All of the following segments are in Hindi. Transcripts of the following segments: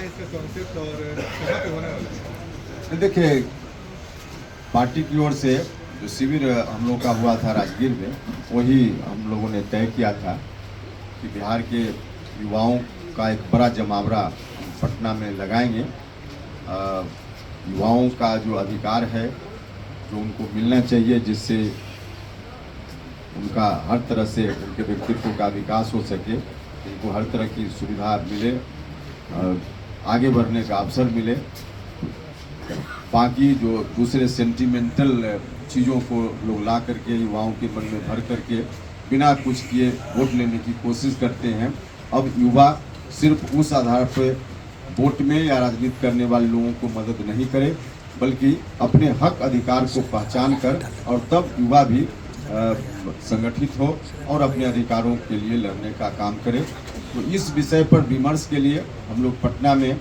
है इसका कॉन्सेप्ट और कहाँ पे होने वाला है? देखिए, पार्टी की ओर से जो शिविर हम लोग का हुआ था राजगीर में, वही हम लोगों ने तय किया था कि बिहार के युवाओं का एक बड़ा जमावड़ा पटना में लगाएंगे। युवाओं का जो अधिकार है, जो उनको मिलना चाहिए, जिससे उनका हर तरह से उनके व्यक्तित्व का विकास हो सके, उनको हर तरह की सुविधा मिले, आगे बढ़ने का अवसर मिले। बाकी जो दूसरे सेंटिमेंटल चीज़ों को लोग ला करके युवाओं के मन में भर करके बिना कुछ किए वोट लेने की कोशिश करते हैं। अब युवा सिर्फ उस आधार पर वोट में या राजनीति करने वाले लोगों को मदद नहीं करे, बल्कि अपने हक अधिकार को पहचान कर और तब युवा भी संगठित हो और अपने अधिकारों के लिए लड़ने का काम करे। तो इस विषय पर विमर्श के लिए हम लोग पटना में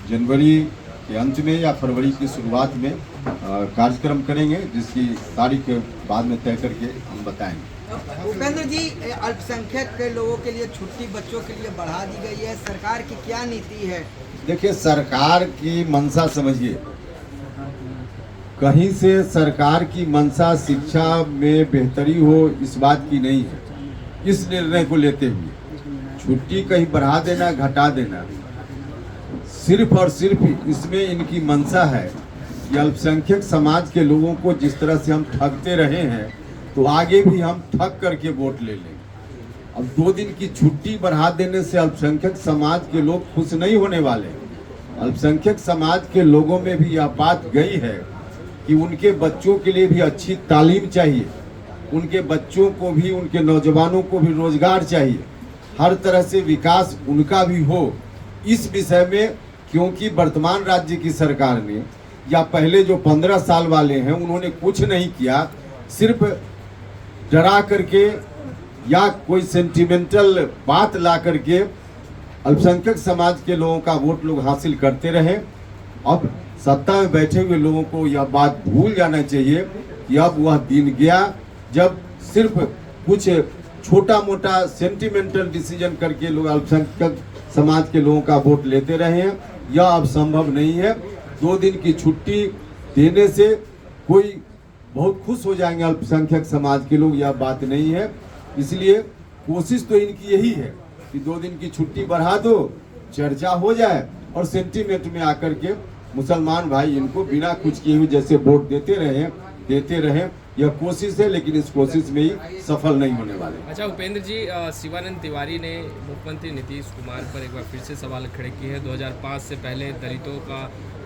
जनवरी के अंत में या फरवरी की शुरुआत में कार्यक्रम करेंगे, जिसकी तारीख बाद में तय करके हम बताएंगे। उपेंद्र जी, अल्पसंख्यक के लोगों के लिए छुट्टी बच्चों के लिए बढ़ा दी गई है, सरकार की क्या नीति है? देखिए, सरकार की मंशा समझिए, कहीं से सरकार की मंशा शिक्षा में बेहतरी हो इस बात की नहीं है। इस निर्णय को लेते हुए छुट्टी कहीं बढ़ा देना, घटा देना, सिर्फ और सिर्फ इसमें इनकी मंशा है कि अल्पसंख्यक समाज के लोगों को जिस तरह से हम ठगते रहे हैं, तो आगे भी हम ठग करके वोट ले लेंगे। अब 2 दिन की छुट्टी बढ़ा देने से अल्पसंख्यक समाज के लोग खुश नहीं होने वाले। अल्पसंख्यक समाज के लोगों में भी यह बात गई है कि उनके बच्चों के लिए भी अच्छी तालीम चाहिए, उनके बच्चों को भी, उनके नौजवानों को भी रोजगार चाहिए, हर तरह से विकास उनका भी हो। इस विषय में क्योंकि वर्तमान राज्य की सरकार ने या पहले जो 15 साल वाले हैं उन्होंने कुछ नहीं किया, सिर्फ डरा करके या कोई सेंटिमेंटल बात ला करके अल्पसंख्यक समाज के लोगों का वोट लोग हासिल करते रहे। अब सत्ता में बैठे हुए लोगों को यह बात भूल जाना चाहिए कि अब वह दिन गया जब सिर्फ कुछ छोटा मोटा सेंटिमेंटल डिसीजन करके लोग अल्पसंख्यक समाज के लोगों का वोट लेते रहे हैं। यह अब संभव नहीं है। 2 दिन की छुट्टी देने से कोई बहुत खुश हो जाएंगे अल्पसंख्यक समाज के लोग, यह बात नहीं है। इसलिए कोशिश तो इनकी यही है कि 2 दिन की छुट्टी बढ़ा दो, चर्चा हो जाए और सेंटीमेंट में आकर के मुसलमान भाई इनको बिना कुछ किए हुए जैसे वोट देते रहे। यह कोशिश है, लेकिन इस कोशिश में ही सफल नहीं होने वाले। अच्छा उपेंद्र जी, शिवानंद तिवारी ने मुख्यमंत्री नीतीश कुमार पर एक बार फिर से सवाल खड़े किए हैं। 2005 से पहले दलितों का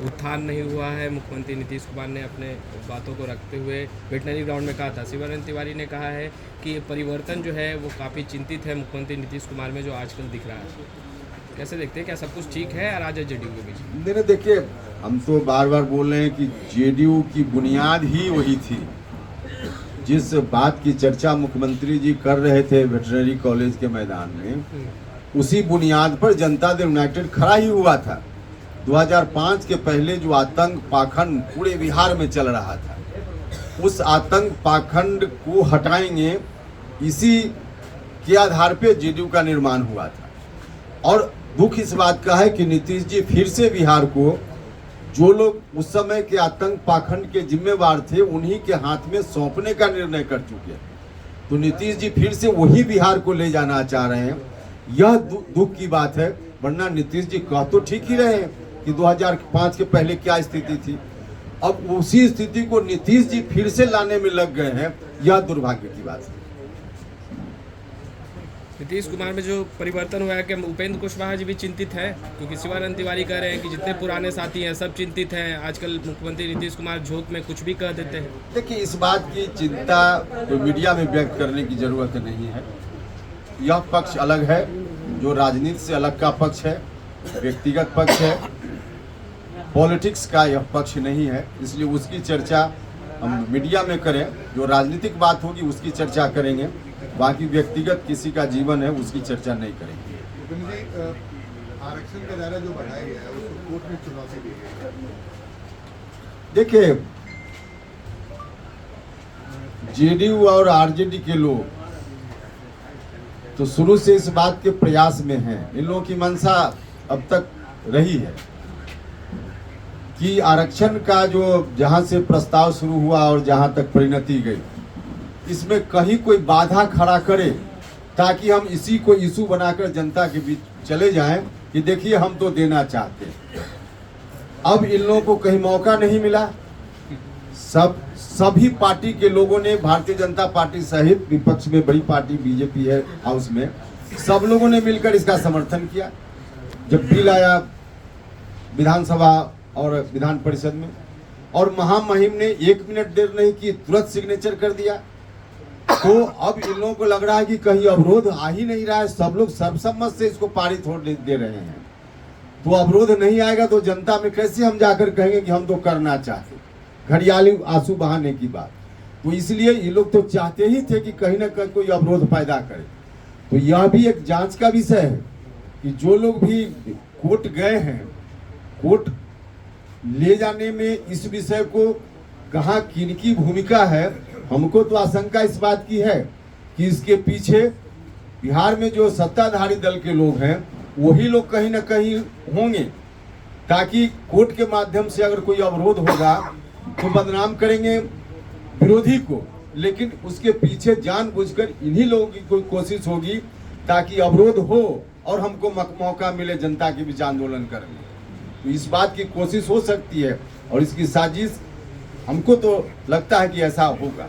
उत्थान नहीं हुआ है। मुख्यमंत्री नीतीश कुमार ने अपने बातों को रखते हुए वेटनरी ग्राउंड में कहा था। शिवानंद तिवारी ने कहा है कि परिवर्तन जो है वो काफ़ी चिंतित है मुख्यमंत्री नीतीश कुमार में जो आजकल दिख रहा है। कैसे देखते हैं, क्या सब कुछ ठीक है राजा जेडीयू के बीच? नहीं, देखिए, हम तो बार बार बोल रहे हैं कि जेडीयू की बुनियाद ही वही थी। जिस बात की चर्चा मुख्यमंत्री जी कर रहे थे वेटरनरी कॉलेज के मैदान में, उसी बुनियाद पर जनता दल यूनाइटेड खड़ा ही हुआ था। 2005 के पहले जो आतंक पाखंड पूरे बिहार में चल रहा था, उस आतंक पाखंड को हटाएंगे, इसी के आधार पे जेडीयू का निर्माण हुआ था। और दुख इस बात का है कि नीतीश जी फिर से बिहार को, जो लोग उस समय के आतंक पाखंड के जिम्मेवार थे, उन्हीं के हाथ में सौंपने का निर्णय कर चुके हैं। तो नीतीश जी फिर से वही बिहार को ले जाना चाह रहे हैं। यह दुख की बात है, वरना नीतीश जी कह तो ठीक ही रहे कि 2005 के पहले क्या स्थिति थी। अब उसी स्थिति को नीतीश जी फिर से लाने में लग गए हैं, यह दुर्भाग्य की बात है। नीतीश कुमार में जो परिवर्तन हुआ है, कि उपेंद्र कुशवाहा जी भी चिंतित हैं? क्योंकि शिवानंद तिवारी कह रहे हैं कि जितने पुराने साथी हैं सब चिंतित हैं। आजकल मुख्यमंत्री नीतीश कुमार झोंक में कुछ भी कह देते हैं। देखिए, इस बात की चिंता तो मीडिया में व्यक्त करने की जरूरत नहीं है। यह पक्ष अलग है, जो राजनीति से अलग का पक्ष है, व्यक्तिगत पक्ष है, पॉलिटिक्स का यह पक्ष नहीं है। इसलिए उसकी चर्चा हम मीडिया में करें, जो राजनीतिक बात होगी उसकी चर्चा करेंगे। बाकी व्यक्तिगत किसी का जीवन है, उसकी चर्चा नहीं करेंगे। आरक्षण का दायरा जो बढ़ाया गया है उसको कोर्ट में चुनौती दी गई है। देखिए, जेडीयू और आरजेडी के लोग तो शुरू से इस बात के प्रयास में हैं। इन लोगों की मंशा अब तक रही है कि आरक्षण का जो जहां से प्रस्ताव शुरू हुआ और जहां तक परिणति गई, इसमें कहीं कोई बाधा खड़ा करे ताकि हम इसी को इशू बनाकर जनता के बीच चले जाएं कि देखिए हम तो देना चाहते हैं। अब इन लोगों को कहीं मौका नहीं मिला। सभी पार्टी के लोगों ने, भारतीय जनता पार्टी सहित विपक्ष में बड़ी पार्टी बीजेपी है हाउस में, सब लोगों ने मिलकर इसका समर्थन किया। जब बिल आया विधानसभा और विधान परिषद में, और महामहिम ने 1 मिनट देर नहीं की, तुरंत सिग्नेचर कर दिया। तो अब इन लोगों को लग रहा है कि कहीं अवरोध आ ही नहीं रहा है, सब लोग सर्वसम्मत से इसको पारित हो दे रहे हैं। तो अवरोध नहीं आएगा तो जनता में कैसे हम जाकर कहेंगे कि हम तो करना चाहते, घड़ियाली आंसू बहाने की बात। तो इसलिए ये लोग तो चाहते ही थे कि कहीं ना कहीं कोई अवरोध पैदा करे। तो यह भी एक जांच का विषय है कि जो लोग भी कोर्ट गए हैं, कोर्ट ले जाने में इस विषय को कहाँ किनकी भूमिका है। हमको तो आशंका इस बात की है कि इसके पीछे बिहार में जो सत्ताधारी दल के लोग हैं वही लोग कहीं ना कहीं होंगे, ताकि कोर्ट के माध्यम से अगर कोई अवरोध होगा तो बदनाम करेंगे विरोधी को, लेकिन उसके पीछे जानबूझकर इन्हीं लोगों की कोई कोशिश होगी ताकि अवरोध हो और हमको मौका मिले जनता के बीच आंदोलन करने। तो इस बात की कोशिश हो सकती है और इसकी साजिश हमको तो लगता है कि ऐसा होगा।